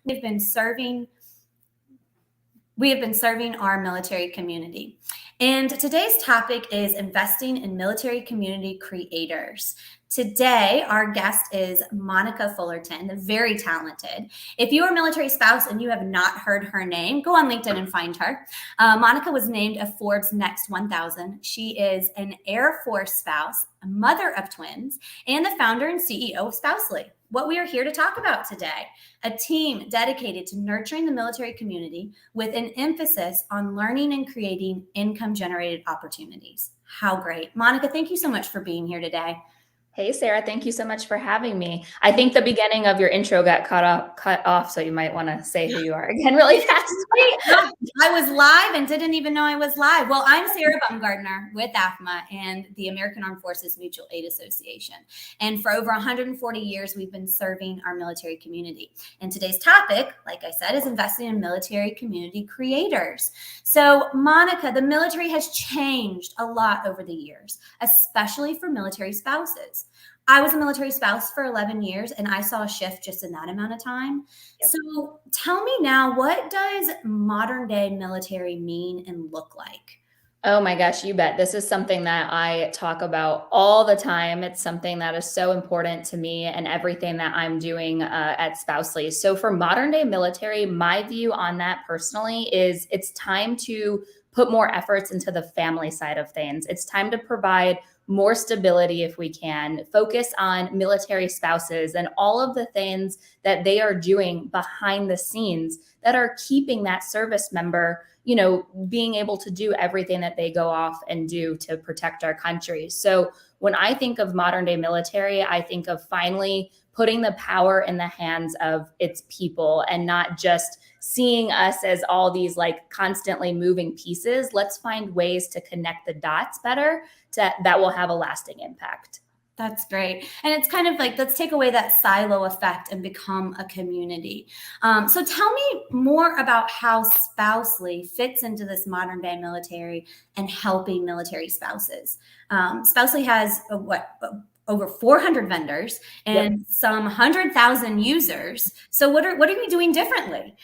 we've been serving we have been serving our military community. And today's topic is investing in military community creators. Today, our guest is Monica Fullerton, very talented. If you are a military spouse and you have not heard her name, go on LinkedIn and find her. Monica was named a Forbes Next 1000. She is an Air Force spouse, a mother of twins, and the founder and CEO of Spousely. What we are here to talk about today, a team dedicated to nurturing the military community with an emphasis on learning and creating income-generated opportunities. How great. Monica, thank you so much for being here today. Hey, Sarah, thank you so much for having me. I think the beginning of your intro got cut off, so you might want to say who you are again really fast. I was live and didn't even know I was live. Well, I'm Sarah Baumgardner with AAFMAA and the American Armed Forces Mutual Aid Association. And for over 140 years, we've been serving our military community. And today's topic, like I said, is investing in military community creators. So, Monica, the military has changed a lot over the years, especially for military spouses. I was a military spouse for 11 years, and I saw a shift just in that amount of time. Yep. So tell me now, what does modern day military mean and look like? Oh my gosh, you bet. This is something that I talk about all the time. It's something that is so important to me and everything that I'm doing at Spousely. So for modern day military, my view on that personally is it's time to put more efforts into the family side of things. It's time to provide more stability if we can, focus on military spouses and all of the things that they are doing behind the scenes that are keeping that service member, being able to do everything that they go off and do to protect our country. So when I think of modern day military, I think of finally putting the power in the hands of its people and not just seeing us as all these like constantly moving pieces. Let's find ways to connect the dots better that will have a lasting impact. That's great. And it's kind of like, let's take away that silo effect and become a community. So tell me more about how Spousely fits into this modern day military and helping military spouses. Spousely has over 400 vendors and some 100,000 users. So what are we doing differently?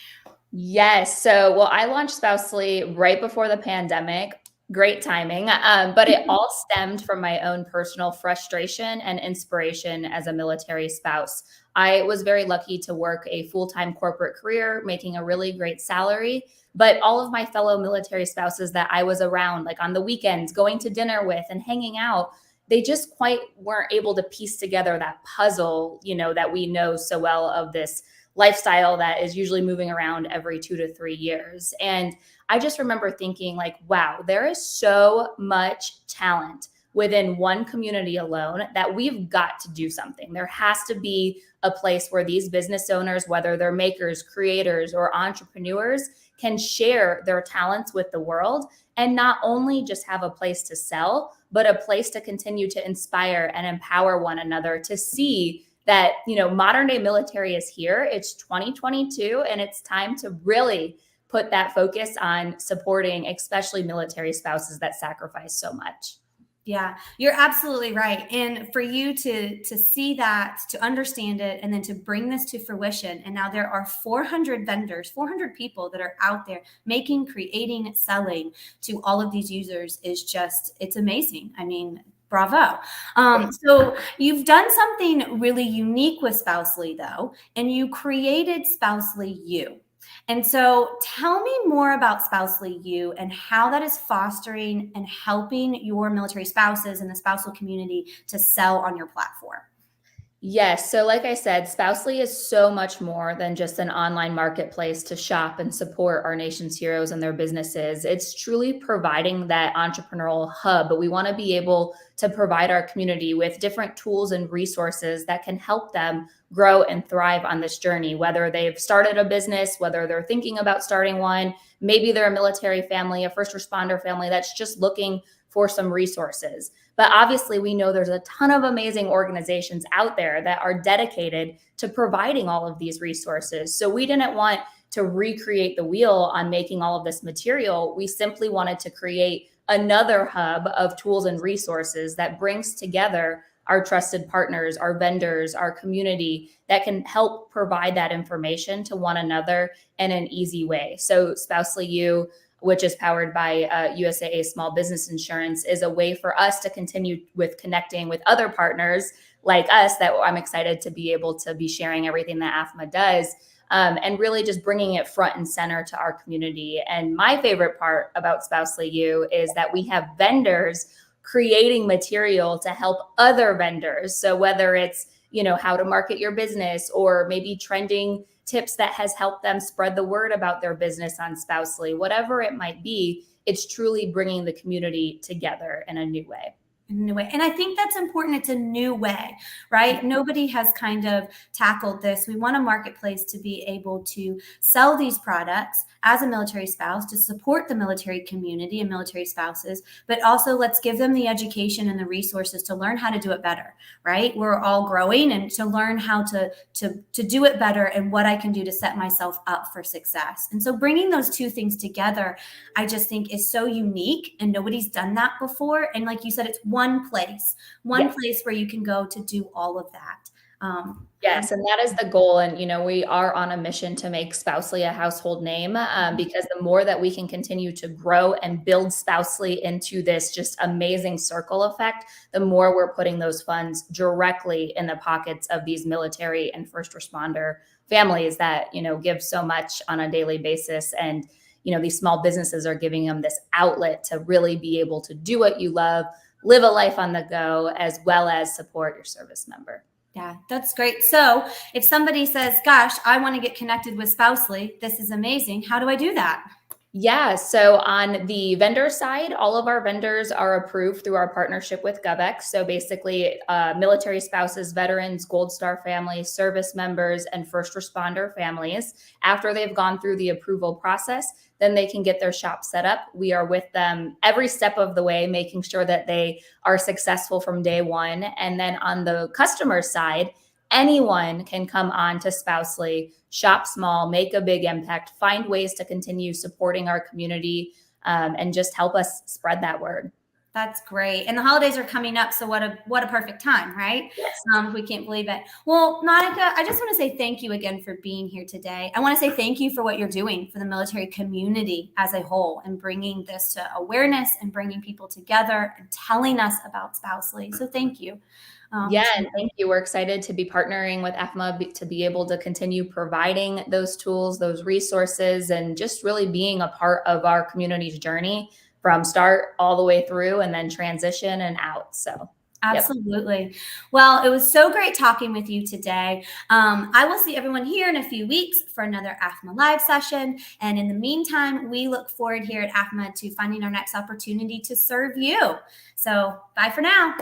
Yes. So, I launched Spousely right before the pandemic. Great timing. But it all stemmed from my own personal frustration and inspiration as a military spouse. I was very lucky to work a full-time corporate career, making a really great salary. But all of my fellow military spouses that I was around, like on the weekends, going to dinner with and hanging out, they just quite weren't able to piece together that puzzle, that we know so well of this lifestyle that is usually moving around every 2 to 3 years. And I just remember thinking like, wow, there is so much talent within one community alone that we've got to do something. There has to be a place where these business owners, whether they're makers, creators, or entrepreneurs, can share their talents with the world and not only just have a place to sell, but a place to continue to inspire and empower one another to see that, modern day military is here. It's 2022 and it's time to really put that focus on supporting, especially military spouses that sacrifice so much. Yeah, you're absolutely right. And for you to see that, to understand it, and then to bring this to fruition. And now there are 400 vendors, 400 people that are out there making, creating, selling to all of these users is just, it's amazing. I mean, bravo. So you've done something really unique with Spousely though, and you created Spousely U. And so tell me more about Spousely U and how that is fostering and helping your military spouses and the spousal community to sell on your platform. Yes. So like I said, Spousely is so much more than just an online marketplace to shop and support our nation's heroes and their businesses. It's truly providing that entrepreneurial hub, but we want to be able to provide our community with different tools and resources that can help them grow and thrive on this journey, whether they've started a business, whether they're thinking about starting one, maybe they're a military family, a first responder family that's just looking for some resources. But obviously, we know there's a ton of amazing organizations out there that are dedicated to providing all of these resources. So we didn't want to recreate the wheel on making all of this material. We simply wanted to create another hub of tools and resources that brings together our trusted partners, our vendors, our community that can help provide that information to one another in an easy way. So Spousely You, which is powered by USAA Small Business Insurance, is a way for us to continue with connecting with other partners like us that I'm excited to be able to be sharing everything that AAFMAA does, and really just bringing it front and center to our community. And my favorite part about Spousely You is that we have vendors creating material to help other vendors. So whether it's, how to market your business, or maybe trending tips that has helped them spread the word about their business on Spousely, whatever it might be, it's truly bringing the community together in a new way. New way. And I think that's important. It's a new way, right? Nobody has kind of tackled this. We want a marketplace to be able to sell these products as a military spouse, to support the military community and military spouses, but also let's give them the education and the resources to learn how to do it better, right? We're all growing, and to learn how to do it better and what I can do to set myself up for success. And so bringing those two things together, I just think is so unique, and nobody's done that before. And like you said, it's one place where you can go to do all of that. Yes, and that is the goal. And, we are on a mission to make Spousely a household name, because the more that we can continue to grow and build Spousely into this just amazing circle effect, the more we're putting those funds directly in the pockets of these military and first responder families that, give so much on a daily basis. And, these small businesses are giving them this outlet to really be able to do what you love, live a life on the go, as well as support your service member. Yeah, that's great. So if somebody says, gosh, I want to get connected with Spousely, this is amazing, how do I do that? Yeah, so on the vendor side, all of our vendors are approved through our partnership with GovX. So basically, military spouses, veterans, Gold Star families, service members, and first responder families. After they've gone through the approval process, then they can get their shop set up. We are with them every step of the way, making sure that they are successful from day one. And then on the customer side, anyone can come on to Spousely, shop small, make a big impact, find ways to continue supporting our community, and just help us spread that word. That's great. And the holidays are coming up, so what a perfect time, right? Yes. We can't believe it. Well, Monica, I just want to say thank you again for being here today. I want to say thank you for what you're doing for the military community as a whole, and bringing this to awareness and bringing people together and telling us about Spousely. So thank you. Yeah, and thank you. We're excited to be partnering with AAFMAA to be able to continue providing those tools, those resources, and just really being a part of our community's journey from start all the way through, and then transition and out. So absolutely. Yep. Well, it was so great talking with you today. I will see everyone here in a few weeks for another AAFMAA live session. And in the meantime, we look forward here at AAFMAA to finding our next opportunity to serve you. So bye for now.